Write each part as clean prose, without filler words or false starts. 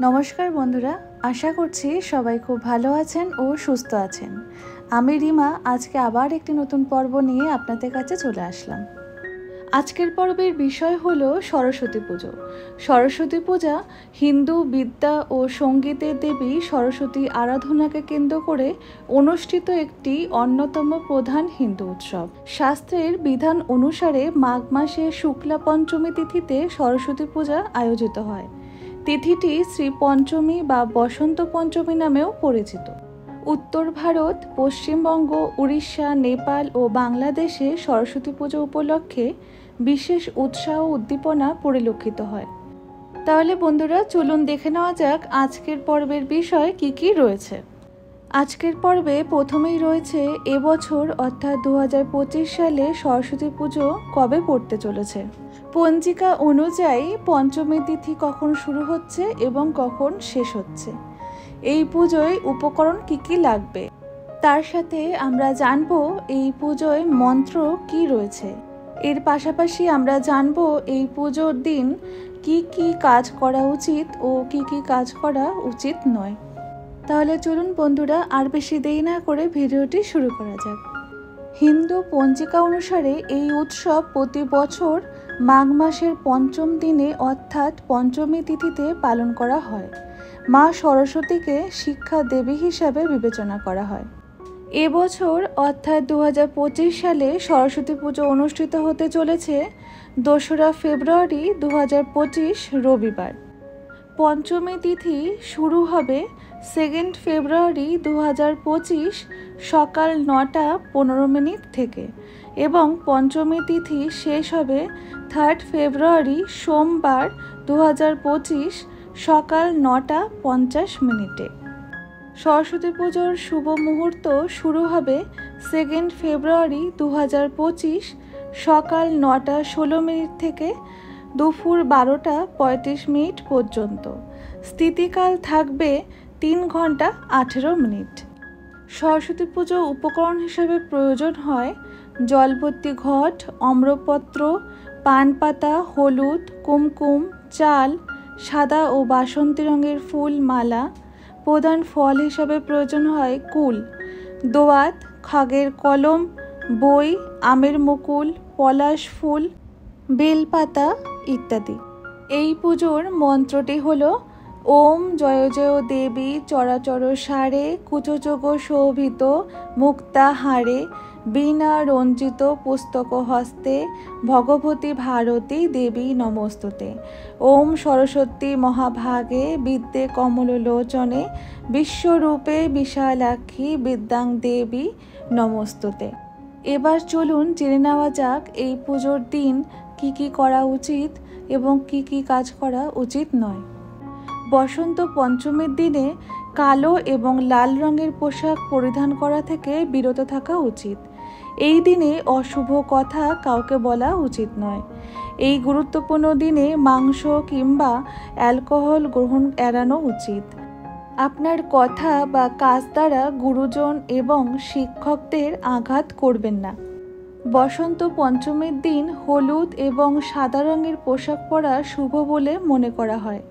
নমস্কার বন্ধুরা, আশা করছি সবাই খুব ভালো আছেন ও সুস্থ আছেন। আমি রিমা আজকে আবার একটি নতুন পর্ব নিয়ে আপনাদের কাছে চলে আসলাম। আজকের পর্বের বিষয় হলো সরস্বতী পুজো। সরস্বতী পূজা হিন্দু বিদ্যা ও সঙ্গীতের দেবী সরস্বতী আরাধনাকে কেন্দ্র করে অনুষ্ঠিত একটি অন্যতম প্রধান হিন্দু উৎসব। শাস্ত্রের বিধান অনুসারে মাঘ মাসে শুক্লা পঞ্চমী তিথিতে সরস্বতী পূজা আয়োজিত হয়। তিথিটি শ্রী পঞ্চমী বা বসন্ত পঞ্চমী নামেও পরিচিত। উত্তর ভারত, পশ্চিমবঙ্গ, উড়িষ্যা, নেপাল ও বাংলাদেশে সরস্বতী পুজো উপলক্ষে বিশেষ উৎসাহ ও উদ্দীপনা পরিলক্ষিত হয়। তাহলে বন্ধুরা, চলুন দেখে নেওয়া যাক আজকের পর্বের বিষয় কি কি রয়েছে। আজকের পর্বে প্রথমেই রয়েছে এবছর অর্থাৎ 2025 সালে সরস্বতী পুজো কবে পড়তে চলেছে। পঞ্জিকা অনুযায়ী পঞ্চমী তিথি কখন শুরু হচ্ছে এবং কখন শেষ হচ্ছে। এই পুজোয় উপকরণ কি কি লাগবে, তার সাথে আমরা জানব এই পুজোয় মন্ত্র কি রয়েছে। এর পাশাপাশি আমরা জানব এই পুজোর দিন কি কি কাজ করা উচিত ও কি কি কাজ করা উচিত নয়। তাহলে চলুন বন্ধুরা, আর বেশি দেরি না করে ভিডিওটি শুরু করা যাক। হিন্দু পঞ্জিকা অনুসারে এই উৎসব প্রতি বছর মাঘ মাসের পঞ্চম দিনে অর্থাৎ পঞ্চমী তিথিতে পালন করা হয়। মা সরস্বতীকে শিক্ষা দেবী হিসাবে বিবেচনা করা হয়। এবছর অর্থাৎ 2025 সালে সরস্বতী পুজো অনুষ্ঠিত হতে চলেছে 2রা ফেব্রুয়ারি 2025 রবিবার। পঞ্চমী তিথি শুরু হবে 2 ফেব্রুয়ারি 2025 সকাল 9টা 15 মিনিট থেকে এবং পঞ্চমী তিথি শেষ হবে 3 ফেব্রুয়ারি সোমবার 2025 সকাল 9টা 50 মিনিটে। সরস্বতী পুজোর শুভ মুহূর্ত শুরু হবে 2 ফেব্রুয়ারি 2025 সকাল 9টা 16 মিনিট থেকে দুপুর 12টা 35 মিনিট পর্যন্ত। স্থিতিকাল থাকবে 3 ঘন্টা 18 মিনিট। সরস্বতী পুজো উপকরণ হিসেবে প্রয়োজন হয় জলভর্তি ঘট, অম্রপত্র, পান পাতা, হলুদ, কুমকুম, চাল, সাদা ও বাসন্তী রঙের ফুল মালা। প্রধান ফল হিসাবে প্রয়োজন হয় কুল, দোয়াত, খাগের কলম, বই, আমের মুকুল, পলাশ ফুল, বেলপাতা ইত্যাদি। এই পুজোর মন্ত্রটি হলো ওম জয় জয় দেবী চরাচর সারে কুচযোগ শোভিত মুক্তা হারে বীণা রঞ্জিত পুস্তক হস্তে ভগবতী ভারতী দেবী নমস্তুতে। ওম সরস্বতী মহাভাগে বিদ্যে কমললোচনে বিশ্বরূপে বিশালাক্ষী বিদ্যাং দেবী নমস্তুতে। এবার চলুন জেনে নেওয়া যাক এই পুজোর দিন কি কি করা উচিত এবং কি কি কাজ করা উচিত নয়। বসন্ত পঞ্চমীর দিনে কালো এবং লাল রঙের পোশাক পরিধান করা থেকে বিরত থাকা উচিত। এই দিনে অশুভ কথা কাউকে বলা উচিত নয়। এই গুরুত্বপূর্ণ দিনে মাংস কিংবা অ্যালকোহল গ্রহণ এড়ানো উচিত। আপনার কথা বা কাজ দ্বারা গুরুজন এবং শিক্ষকদের আঘাত করবেন না। বসন্ত পঞ্চমীর দিন হলুদ এবং সাদা রঙের পোশাক পরা শুভ বলে মনে করা হয়।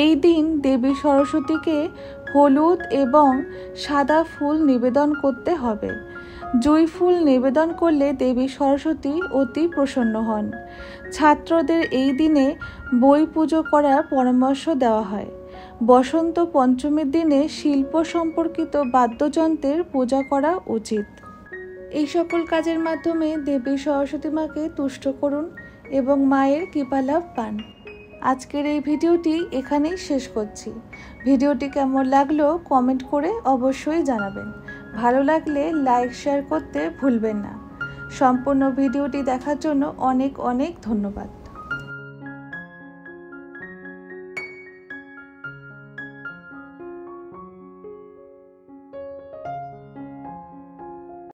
এই দিন দেবী সরস্বতীকে হলুদ এবং সাদা ফুল নিবেদন করতে হবে। জুঁই ফুল নিবেদন করলে দেবী সরস্বতী অতি প্রসন্ন হন। ছাত্রদের এই দিনে বই পুজো করার পরামর্শ দেওয়া হয়। বসন্ত পঞ্চমীর দিনে শিল্প সম্পর্কিত বাদ্যযন্ত্রের পূজা করা উচিত। এই সকল কাজের মাধ্যমে দেবী সরস্বতী মাকে তুষ্ট করুন এবং মায়ের কৃপালাভ পান। আজকের এই ভিডিওটি এখানেই শেষ করছি। ভিডিওটি কেমন লাগলো কমেন্ট করে অবশ্যই জানাবেন। ভালো লাগলে লাইক শেয়ার করতে ভুলবেন না। সম্পূর্ণ ভিডিওটি দেখার জন্য অনেক অনেক ধন্যবাদ।